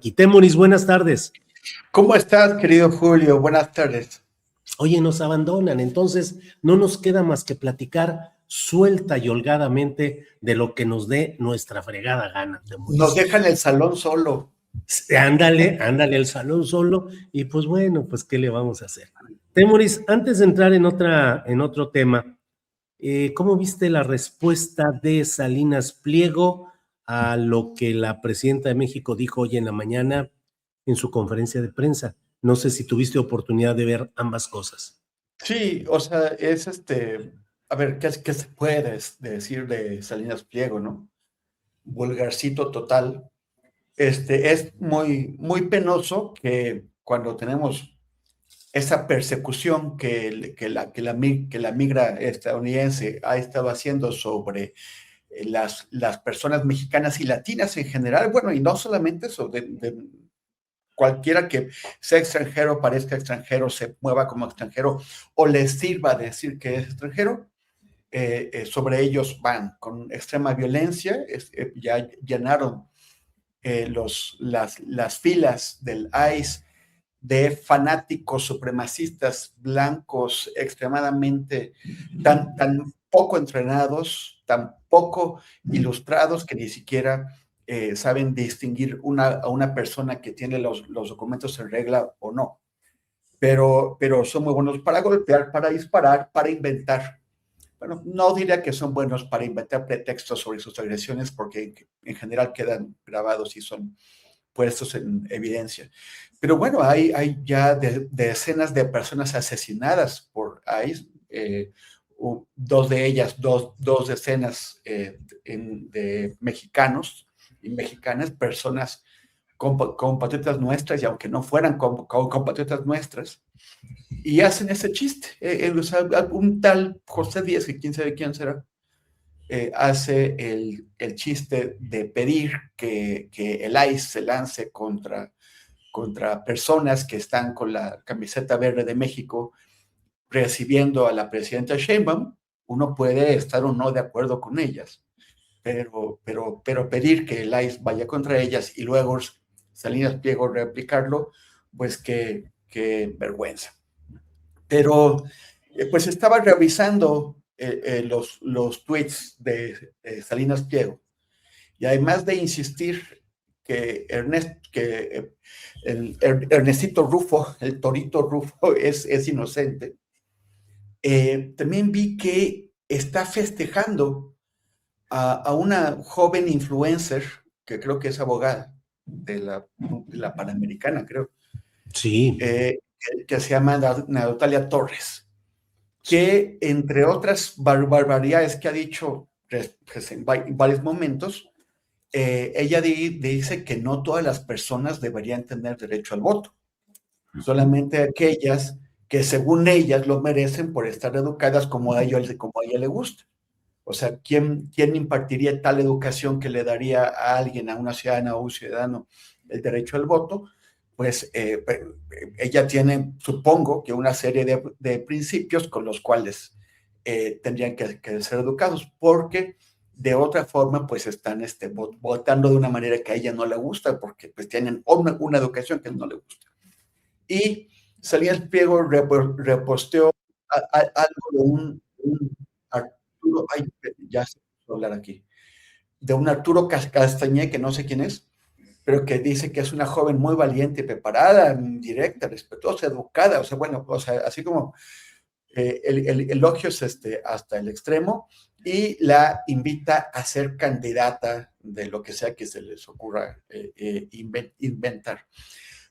Y Temoris, buenas tardes. ¿Cómo estás, querido Julio? Buenas tardes. Oye, nos abandonan, entonces no nos queda más que platicar suelta y holgadamente de lo que nos dé nuestra fregada gana, Nos Temoris. dejan el salón solo. Ándale el salón solo y pues bueno, pues ¿qué le vamos a hacer? Temoris, antes de entrar en otro tema, ¿cómo viste la respuesta de Salinas Pliego a lo que la presidenta de México dijo hoy en la mañana en su conferencia de prensa? No sé si tuviste oportunidad de ver ambas cosas. Sí, o sea, es a ver, ¿qué se puede decir de Salinas Pliego, no? Vulgarcito total. Es muy penoso que cuando tenemos esa persecución que la migra estadounidense ha estado haciendo sobre las personas mexicanas y latinas en general, bueno, y no solamente eso, cualquiera que sea extranjero, parezca extranjero, se mueva como extranjero o les sirva decir que es extranjero, sobre ellos van con extrema violencia. Ya llenaron las filas del ICE de fanáticos supremacistas blancos extremadamente tan poco entrenados, tan poco ilustrados que ni siquiera saben distinguir a una persona que tiene los documentos en regla o no. Pero son muy buenos para golpear, para disparar, para inventar. Bueno, no diría que son buenos para inventar pretextos sobre sus agresiones porque en general quedan grabados y son puestos en evidencia. Pero bueno, hay ya decenas de personas asesinadas por ICE, dos de ellas, dos decenas de mexicanos y mexicanas, personas compatriotas nuestras, y aunque no fueran compatriotas nuestras, y hacen ese chiste. O sea, un tal José Díaz, que quién sabe quién será, hace el chiste de pedir que el ICE se lance contra personas que están con la camiseta verde de México recibiendo a la presidenta Sheinbaum. Uno puede estar o no de acuerdo con ellas, pero pedir que el ICE vaya contra ellas y luego Salinas Pliego replicarlo, pues qué vergüenza. Pero pues estaba revisando los tweets de Salinas Pliego, y además de insistir que Ernestito Rufo, el Torito Rufo, es inocente, también vi que está festejando a una joven influencer que creo que es abogada de la Panamericana, creo, Sí. que se llama Natalia Torres, que entre otras barbaridades que ha dicho en varios momentos, ella dice que no todas las personas deberían tener derecho al voto, solamente aquellas que según ellas lo merecen por estar educadas como a ella le gusta. O sea, ¿quién impartiría tal educación que le daría a alguien, a una ciudadana o un ciudadano, el derecho al voto? Pues ella tiene, supongo, que una serie de principios con los cuales tendrían que ser educados, porque de otra forma, pues están votando de una manera que a ella no le gusta, porque pues tienen una educación que no le gusta. Y Salinas Pliego reposteó algo de un Arturo, ya se puso a hablar aquí, de un Arturo Castañé, que no sé quién es, pero que dice que es una joven muy valiente, preparada, directa, respetuosa, educada, o sea, bueno, o sea, así como el elogio es hasta el extremo, y la invita a ser candidata de lo que sea que se les ocurra inventar.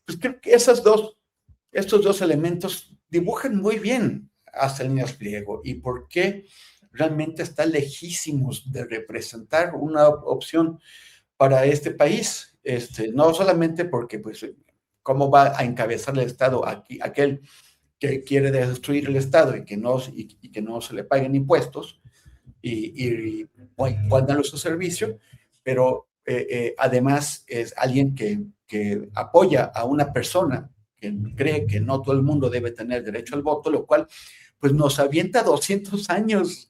Pues creo que estos dos elementos dibujan muy bien a Salinas Pliego y por qué realmente está lejísimos de representar una opción para este país. No solamente porque, pues, cómo va a encabezar el Estado aquel que quiere destruir el Estado y que no se le paguen impuestos y puedan darle su servicio, pero además es alguien que apoya a una persona que cree que no todo el mundo debe tener derecho al voto, lo cual pues nos avienta 200 años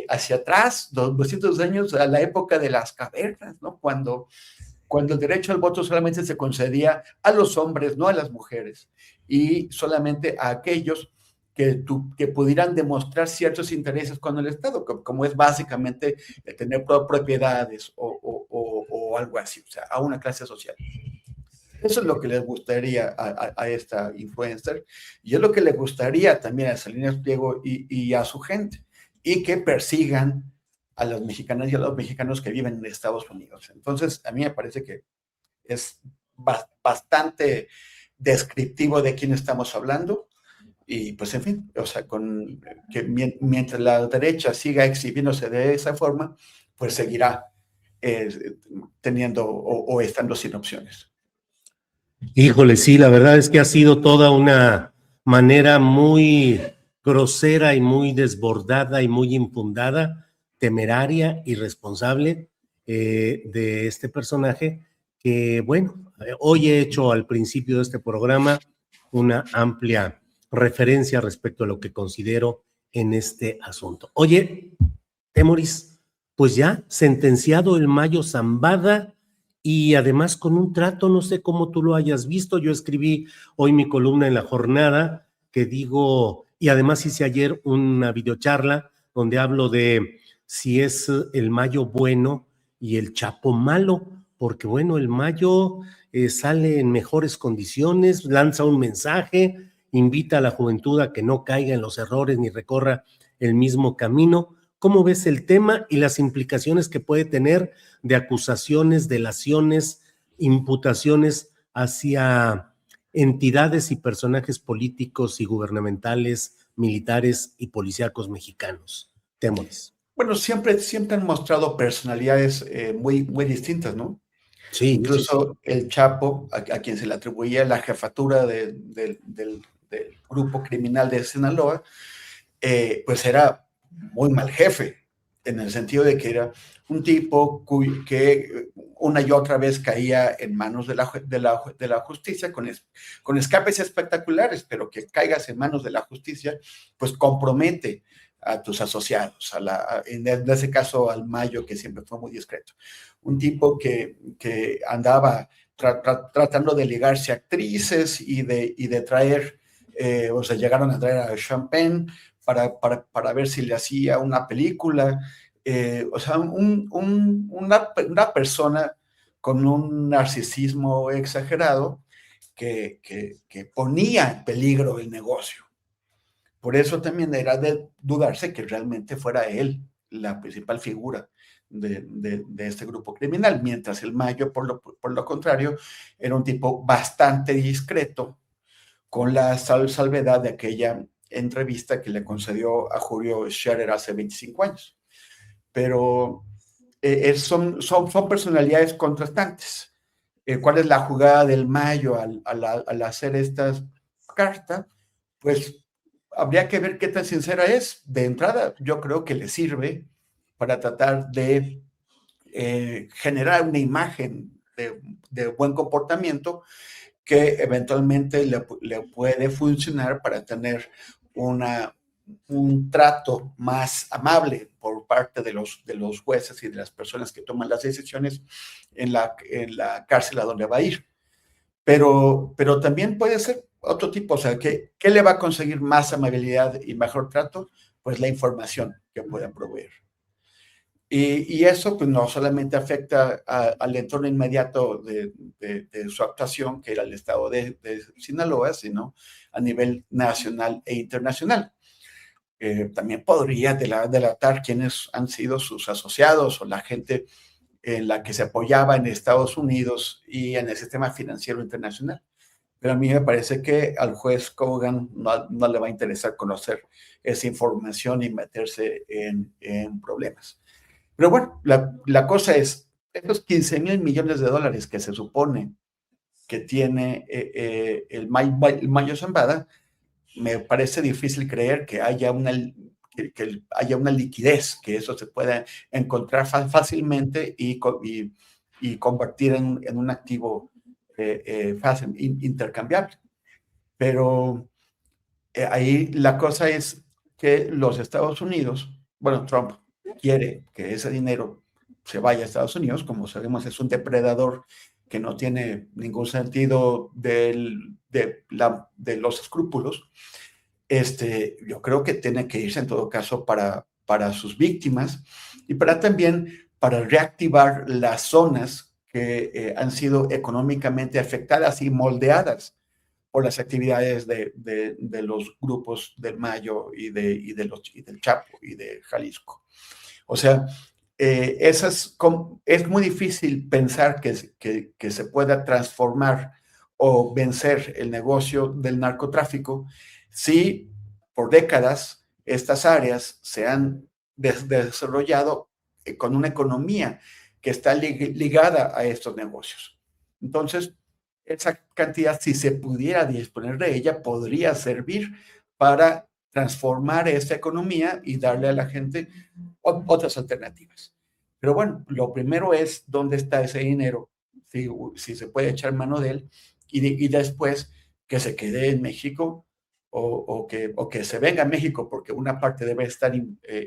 hacia atrás, 200 años a la época de las cavernas, ¿no? Cuando cuando el derecho al voto solamente se concedía a los hombres, no a las mujeres, y solamente a aquellos que pudieran demostrar ciertos intereses con el Estado, como es básicamente tener propiedades o algo así, o sea, a una clase social. Eso es lo que les gustaría a esta influencer y es lo que le gustaría también a Salinas Pliego y a su gente, y que persigan a las mexicanas y a los mexicanos que viven en Estados Unidos. Entonces, a mí me parece que es bastante descriptivo de quién estamos hablando y pues en fin, o sea, que mientras la derecha siga exhibiéndose de esa forma, pues seguirá teniendo o estando sin opciones. Híjole, sí, la verdad es que ha sido toda una manera muy grosera y muy desbordada y muy infundada, temeraria, irresponsable de este personaje que, bueno, hoy he hecho al principio de este programa una amplia referencia respecto a lo que considero en este asunto. Oye, Temoris, pues ya sentenciado el Mayo Zambada y además con un trato, no sé cómo tú lo hayas visto, yo escribí hoy mi columna en La Jornada que digo, y además hice ayer una videocharla donde hablo de si es el Mayo bueno y el Chapo malo, porque bueno, el Mayo sale en mejores condiciones, lanza un mensaje, invita a la juventud a que no caiga en los errores ni recorra el mismo camino. ¿Cómo ves el tema y las implicaciones que puede tener de acusaciones, delaciones, imputaciones hacia entidades y personajes políticos y gubernamentales, militares y policíacos mexicanos? Temoris. Bueno, siempre han mostrado personalidades muy distintas, ¿no? Sí, sí, sí. Incluso el Chapo, a quien se le atribuía la jefatura del grupo criminal de Sinaloa, pues era muy mal jefe, en el sentido de que era un tipo que una y otra vez caía en manos de la justicia con escapes espectaculares, pero que caigas en manos de la justicia, pues compromete a tus asociados, en ese caso al Mayo, que siempre fue muy discreto. Un tipo que andaba tratando de ligarse a actrices y de traer, o sea, llegaron a traer a Champagne para ver si le hacía una película. O sea, una persona con un narcisismo exagerado que ponía en peligro el negocio. Por eso también era de dudarse que realmente fuera él la principal figura de este grupo criminal, mientras el Mayo, por lo contrario, era un tipo bastante discreto, con la salvedad de aquella entrevista que le concedió a Julio Scherer hace 25 años. Pero son personalidades contrastantes. ¿Cuál es la jugada del Mayo al hacer esta carta? Pues habría que ver qué tan sincera es. De entrada, yo creo que le sirve para tratar de generar una imagen de buen comportamiento que eventualmente le puede funcionar para tener un trato más amable por parte de los jueces y de las personas que toman las decisiones en la cárcel a donde va a ir. Pero también puede ser otro tipo, o sea, ¿qué le va a conseguir más amabilidad y mejor trato? Pues la información que puedan proveer. Y eso pues no solamente afecta al entorno inmediato de su actuación, que era el estado de Sinaloa, sino a nivel nacional e internacional. También podría delatar quiénes han sido sus asociados o la gente en la que se apoyaba en Estados Unidos y en el sistema financiero internacional. Pero a mí me parece que al juez Kogan no le va a interesar conocer esa información y meterse en problemas. Pero bueno, la cosa es, estos 15,000 millones de dólares que se supone que tiene el Mayo Zambada, me parece difícil creer que haya una liquidez, que eso se pueda encontrar fácilmente y convertir en un activo fácil, intercambiable. Pero ahí la cosa es que los Estados Unidos, bueno, Trump quiere que ese dinero se vaya a Estados Unidos. Como sabemos, es un depredador que no tiene ningún sentido de los escrúpulos. Yo creo que tiene que irse en todo caso para sus víctimas y para reactivar las zonas que han sido económicamente afectadas y moldeadas por las actividades de los grupos del Mayo y del Chapo y de Jalisco. O sea, es muy difícil pensar que se pueda transformar o vencer el negocio del narcotráfico si por décadas estas áreas se han desarrollado con una economía que está ligada a estos negocios. Entonces, esa cantidad, si se pudiera disponer de ella, podría servir para transformar esta economía y darle a la gente otras alternativas. Pero bueno, lo primero es dónde está ese dinero, si se puede echar mano de él, y después que se quede en México o que se venga a México, porque una parte debe estar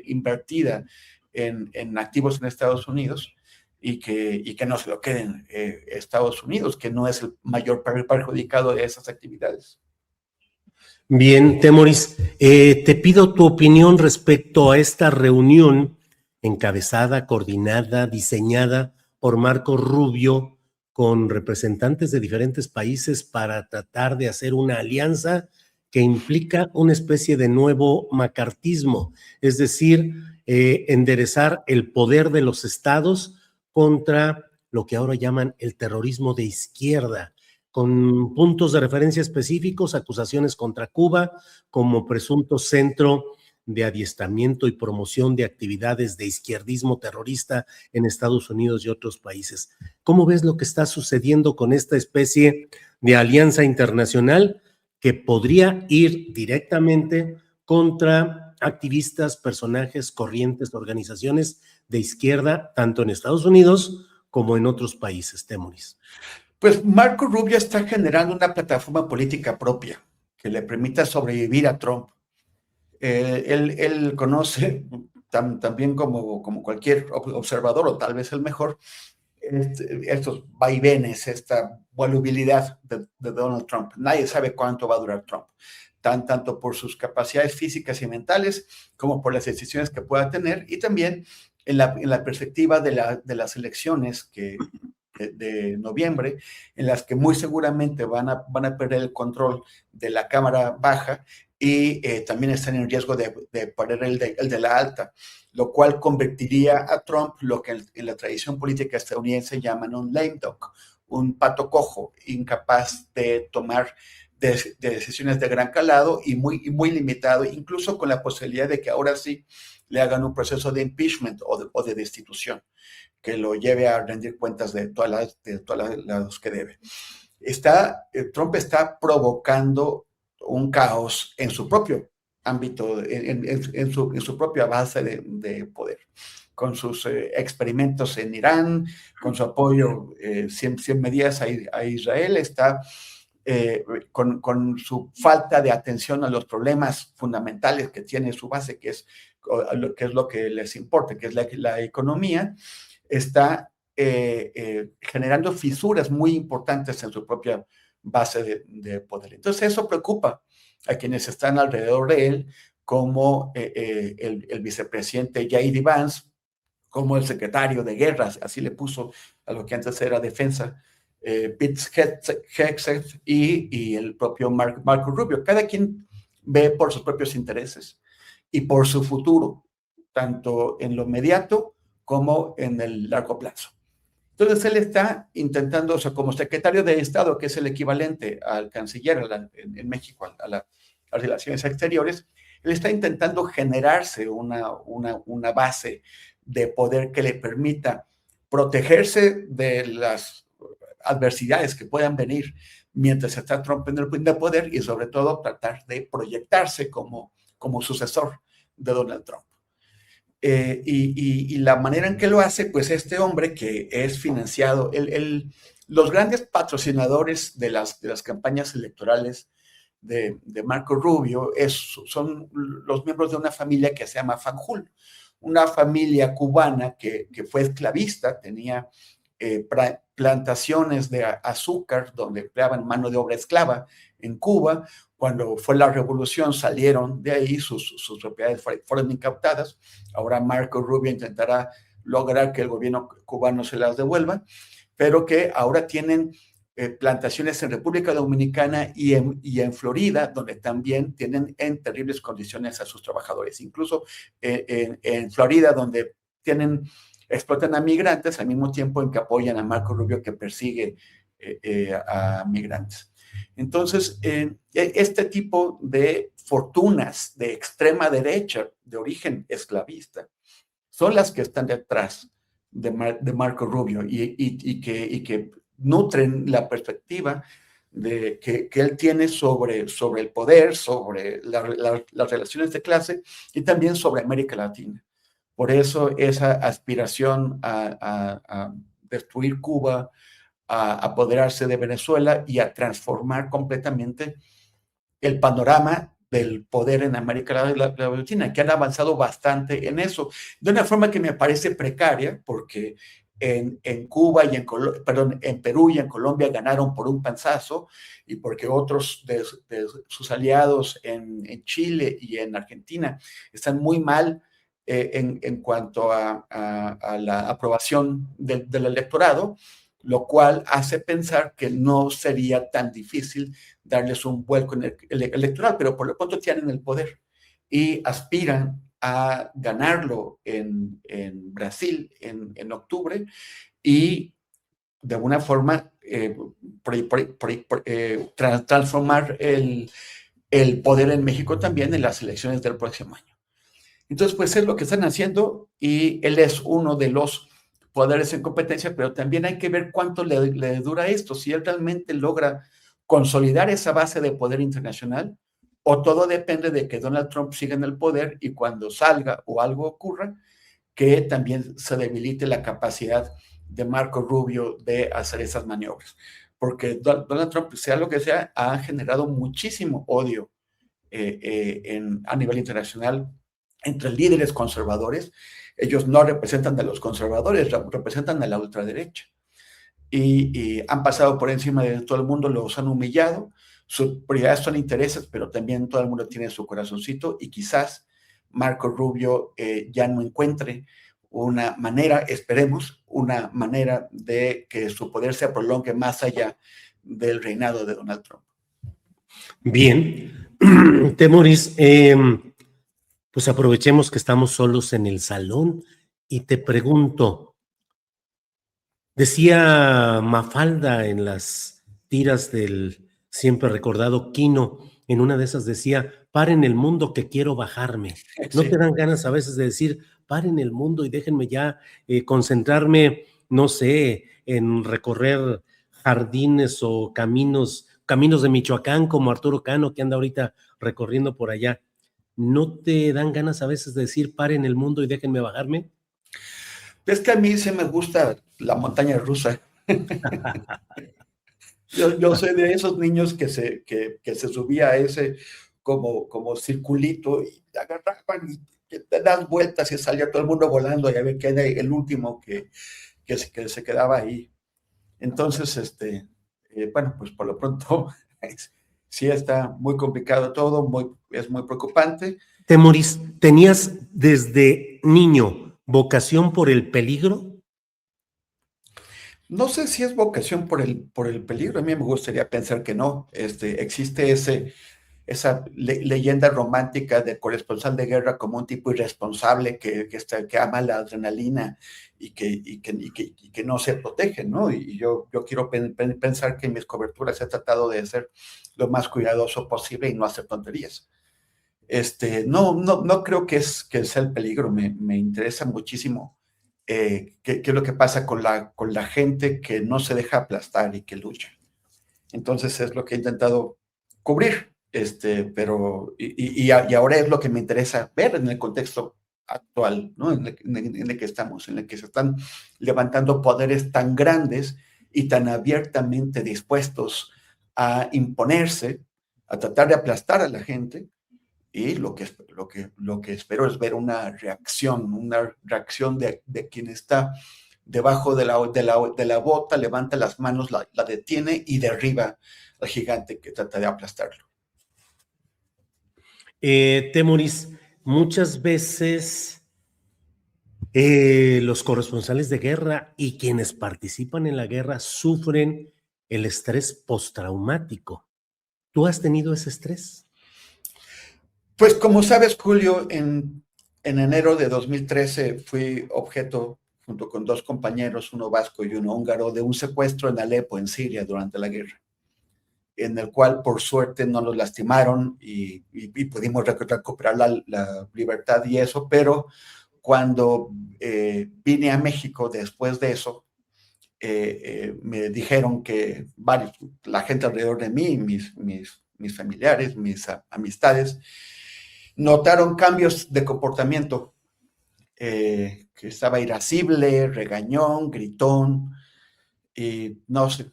invertida en activos en Estados Unidos y que no se lo queden Estados Unidos, que no es el mayor perjudicado de esas actividades. Bien, Temoris, te pido tu opinión respecto a esta reunión encabezada, coordinada, diseñada por Marco Rubio con representantes de diferentes países para tratar de hacer una alianza que implica una especie de nuevo macartismo, es decir, enderezar el poder de los estados contra lo que ahora llaman el terrorismo de izquierda, con puntos de referencia específicos, acusaciones contra Cuba como presunto centro de adiestramiento y promoción de actividades de izquierdismo terrorista en Estados Unidos y otros países. ¿Cómo ves lo que está sucediendo con esta especie de alianza internacional que podría ir directamente contra activistas, personajes, corrientes, organizaciones de izquierda, tanto en Estados Unidos como en otros países, Temoris? Pues Marco Rubio está generando una plataforma política propia que le permita sobrevivir a Trump. Él conoce también como cualquier observador, o tal vez el mejor, estos vaivenes, esta volubilidad de Donald Trump. Nadie sabe cuánto va a durar Trump, tanto por sus capacidades físicas y mentales como por las decisiones que pueda tener, y también en la perspectiva de las elecciones de noviembre, en las que muy seguramente van a perder el control de la Cámara Baja y también están en riesgo de perder el de la alta, lo cual convertiría a Trump lo que en la tradición política estadounidense llaman un lame duck, un pato cojo, incapaz de tomar de decisiones de gran calado y muy limitado, incluso con la posibilidad de que ahora sí le hagan un proceso de impeachment o de destitución, que lo lleve a rendir cuentas de todas las que debe. Trump está provocando un caos en su propio ámbito, en su propia base de poder, con sus experimentos en Irán, con su apoyo 100 medidas a Israel, está con su falta de atención a los problemas fundamentales que tiene su base, que es lo que les importa, que es la economía, está generando fisuras muy importantes en su propia base de poder. Entonces eso preocupa a quienes están alrededor de él, como el vicepresidente J.D. Vance, como el secretario de guerra, así le puso a lo que antes era defensa, Pete Hegseth y el propio Marco Rubio. Cada quien ve por sus propios intereses y por su futuro, tanto en lo inmediato como en el largo plazo. Entonces él está intentando, o sea, como secretario de Estado, que es el equivalente al canciller en México, a las relaciones exteriores, él está intentando generarse una base de poder que le permita protegerse de las adversidades que puedan venir mientras está Trump en el poder, y sobre todo tratar de proyectarse como sucesor de Donald Trump. Y la manera en que lo hace, pues este hombre que es financiado, los grandes patrocinadores de las campañas electorales de Marco Rubio son los miembros de una familia que se llama Fanjul, una familia cubana que fue esclavista, tenía plantaciones de azúcar donde empleaban mano de obra esclava en Cuba. Cuando fue la revolución salieron de ahí, sus propiedades fueron incautadas. Ahora Marco Rubio intentará lograr que el gobierno cubano se las devuelva, pero que ahora tienen plantaciones en República Dominicana y en Florida, donde también tienen en terribles condiciones a sus trabajadores. Incluso en Florida, donde explotan a migrantes al mismo tiempo en que apoyan a Marco Rubio, que persigue a migrantes. Entonces, este tipo de fortunas de extrema derecha, de origen esclavista, son las que están detrás de Marco Rubio y que nutren la perspectiva de que él tiene sobre el poder, sobre las relaciones de clase y también sobre América Latina. Por eso esa aspiración a destruir Cuba, a apoderarse de Venezuela y a transformar completamente el panorama del poder en América Latina, que han avanzado bastante en eso, de una forma que me parece precaria, porque en Cuba y en Perú y en Colombia ganaron por un panzazo, y porque otros de sus aliados en Chile y en Argentina están muy mal en cuanto a la aprobación del electorado, lo cual hace pensar que no sería tan difícil darles un vuelco en el electoral, pero por lo pronto tienen el poder y aspiran a ganarlo en Brasil en octubre y de alguna forma transformar el poder en México también en las elecciones del próximo año. Entonces, pues es lo que están haciendo y él es uno de los poderes en competencia, pero también hay que ver cuánto le dura esto, si él realmente logra consolidar esa base de poder internacional o todo depende de que Donald Trump siga en el poder y cuando salga o algo ocurra, que también se debilite la capacidad de Marco Rubio de hacer esas maniobras. Porque Donald Trump, sea lo que sea, ha generado muchísimo odio a nivel internacional entre líderes conservadores. Ellos no representan a los conservadores, representan a la ultraderecha. Y han pasado por encima de todo el mundo, los han humillado. Sus prioridades son intereses, pero también todo el mundo tiene su corazoncito y quizás Marco Rubio ya no encuentre una manera, esperemos, una manera de que su poder se prolongue más allá del reinado de Donald Trump. Bien, Temoris, pues aprovechemos que estamos solos en el salón y te pregunto, decía Mafalda en las tiras del siempre recordado Quino, en una de esas decía, paren el mundo que quiero bajarme. ¿No te dan ganas a veces de decir, paren el mundo y déjenme ya concentrarme, no sé, en recorrer jardines o caminos de Michoacán como Arturo Cano que anda ahorita recorriendo por allá? ¿No te dan ganas a veces de decir, paren el mundo y déjenme bajarme? Es que a mí sí me gusta la montaña rusa. Yo soy de esos niños que se subía a ese como circulito y te agarraban y te das vueltas y salía todo el mundo volando y a ver quién era el último que se quedaba ahí. Entonces, bueno, pues por lo pronto sí está muy complicado todo, es muy preocupante. Temoris, ¿tenías desde niño vocación por el peligro? No sé si es vocación por el peligro, a mí me gustaría pensar que no. Existe esa leyenda romántica del corresponsal de guerra como un tipo irresponsable que ama la adrenalina y que no se protege, ¿no? Y yo quiero pensar que en mis coberturas he tratado de ser lo más cuidadoso posible y no hacer tonterías. No creo que sea el peligro, me interesa muchísimo qué es lo que pasa con la gente que no se deja aplastar y que lucha. Entonces es lo que he intentado cubrir, pero y ahora es lo que me interesa ver en el contexto actual, ¿no? En el que estamos, en el que se están levantando poderes tan grandes y tan abiertamente dispuestos a imponerse, a tratar de aplastar a la gente, Y lo que espero es ver una reacción de quien está debajo de la bota, levanta las manos, la detiene y derriba al gigante que trata de aplastarlo. Temoris, muchas veces los corresponsales de guerra y quienes participan en la guerra sufren el estrés postraumático. ¿Tú has tenido ese estrés? Pues como sabes, Julio, en enero de 2013 fui objeto, junto con dos compañeros, uno vasco y uno húngaro, de un secuestro en Alepo, en Siria, durante la guerra, en el cual por suerte no nos lastimaron y pudimos recuperar la libertad y eso, pero cuando vine a México después de eso, me dijeron que la gente alrededor de mí, mis familiares, mis amistades, notaron cambios de comportamiento, que estaba irascible, regañón, gritón, y no sé.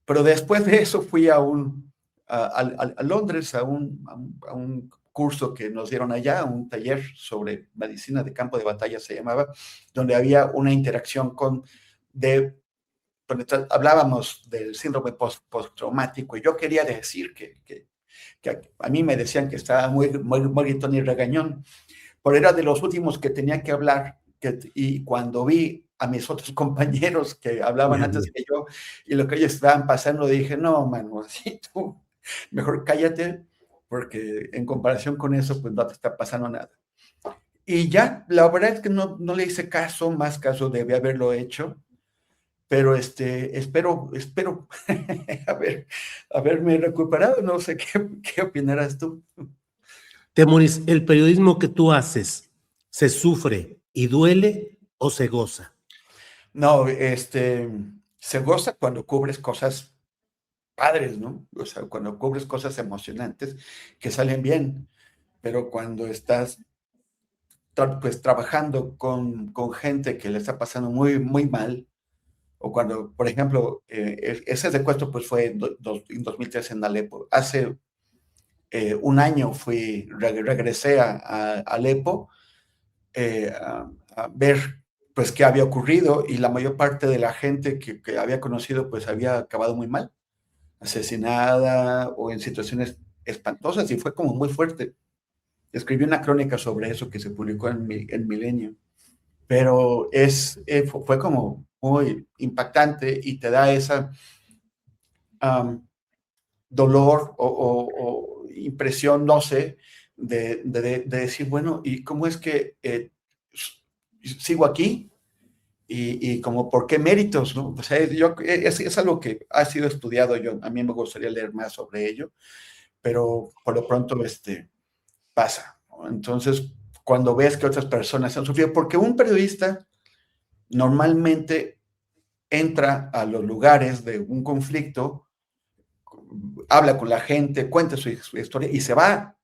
Pero después de eso fui a Londres a un curso que nos dieron allá, un taller sobre medicina de campo de batalla se llamaba, donde había una interacción donde hablábamos del síndrome postraumático, y yo quería decir que a mí me decían que estaba muy gritón y regañón, pero era de los últimos que tenía que hablar, y cuando vi a mis otros compañeros que hablaban antes que yo y lo que ellos estaban pasando, dije, no, mano, así tú, mejor cállate, porque en comparación con eso, pues no te está pasando nada. Y ya, la verdad es que no le hice caso, más caso debí haberlo hecho, pero espero haberme recuperado, no sé qué opinarás tú. Temoris, ¿el periodismo que tú haces se sufre y duele o se goza? No, se goza cuando cubres cosas padres, ¿no? O sea, cuando cubres cosas emocionantes que salen bien, pero cuando estás pues trabajando con gente que le está pasando muy, muy mal, o cuando, por ejemplo, ese secuestro pues fue en 2013 en Alepo. Hace un año regresé a Alepo, a ver pues qué había ocurrido, y la mayor parte de la gente que había conocido pues había acabado muy mal, asesinada o en situaciones espantosas, y fue como muy fuerte. Escribí una crónica sobre eso que se publicó en Milenio, pero fue como muy impactante y te da esa dolor o impresión, no sé, de decir, bueno, ¿y cómo es que sigo aquí? Y como, ¿por qué méritos? ¿No? O sea, es algo que ha sido estudiado. A mí me gustaría leer más sobre ello, pero por lo pronto pasa, ¿no? Entonces, cuando ves que otras personas han sufrido, porque un periodista normalmente entra a los lugares de un conflicto, habla con la gente, cuenta su historia y se va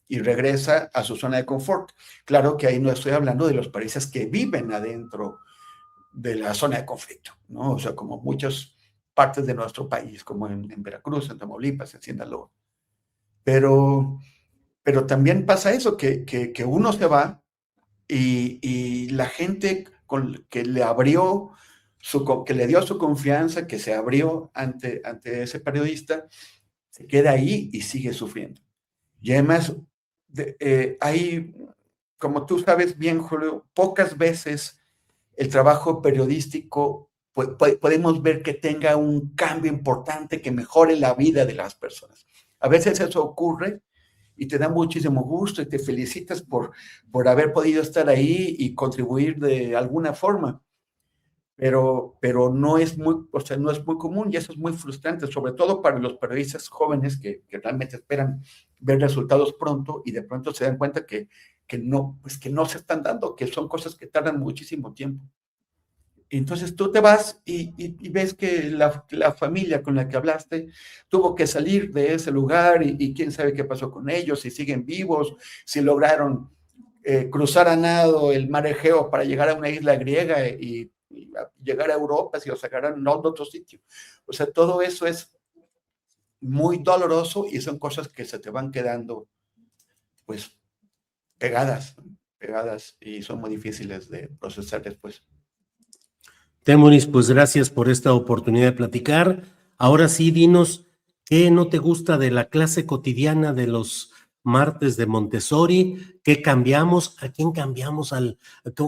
y regresa a su zona de confort. Claro que ahí no estoy hablando de los países que viven adentro de la zona de conflicto, ¿no? O sea, como muchas partes de nuestro país, como en Veracruz, en Tamaulipas, en Sinaloa. Pero también pasa eso, que uno se va y la gente que le abrió, que le dio su confianza, que se abrió ante ese periodista, se queda ahí y sigue sufriendo. Y además, hay, como tú sabes bien, Julio, pocas veces el trabajo periodístico podemos ver que tenga un cambio importante que mejore la vida de las personas. A veces eso ocurre y te da muchísimo gusto y te felicitas por haber podido estar ahí y contribuir de alguna forma, pero no es muy, o sea, no es muy común, y eso es muy frustrante, sobre todo para los periodistas jóvenes que realmente esperan ver resultados pronto y de pronto se dan cuenta pues que no se están dando, que son cosas que tardan muchísimo tiempo. Entonces tú te vas y ves que la familia con la que hablaste tuvo que salir de ese lugar, y quién sabe qué pasó con ellos, si siguen vivos, si lograron cruzar a nado el mar Egeo para llegar a una isla griega y llegar a Europa, si los sacaran a otro sitio. O sea, todo eso es muy doloroso y son cosas que se te van quedando pues pegadas y son muy difíciles de procesar después. Temoris, pues gracias por esta oportunidad de platicar. Ahora sí, dinos, ¿qué no te gusta de la clase cotidiana de los martes de Montessori? ¿Qué cambiamos? ¿A quién cambiamos?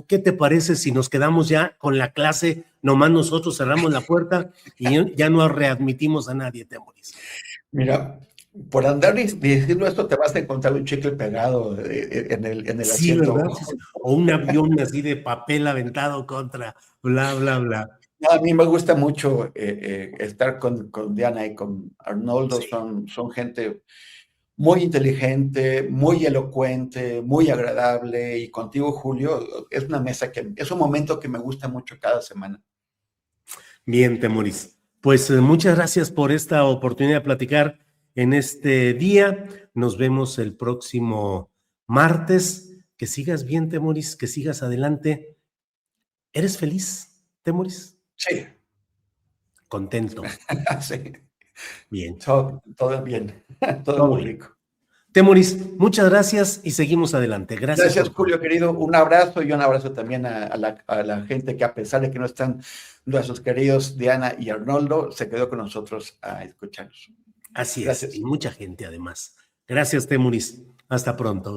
¿Qué te parece si nos quedamos ya con la clase? Nomás nosotros cerramos la puerta y ya no readmitimos a nadie, Temoris. Mira, por andar diciendo esto te vas a encontrar un chicle pegado en el Sí, asiento. ¿verdad? Sí, sí. O un avión así de papel aventado contra, bla, bla, bla. No, a mí me gusta mucho estar con Diana y con Arnoldo, Sí. son gente muy inteligente, muy elocuente, muy agradable, y contigo, Julio, es una mesa es un momento que me gusta mucho cada semana. Bien, Temoris. Pues muchas gracias por esta oportunidad de platicar en este día. Nos vemos el próximo martes. Que sigas bien, Temoris, que sigas adelante. ¿Eres feliz, Temoris? Sí, Contento. sí, Bien. todo bien, todo Todo muy bien. rico. Temoris, muchas gracias y seguimos adelante. Gracias Gracias, por todo. Julio, querido. Un abrazo y un abrazo también a la gente que, a pesar de que no están nuestros queridos Diana y Arnoldo, se quedó con nosotros a escucharnos. Así es, y Gracias. mucha gente además. Gracias, Temoris. Hasta pronto.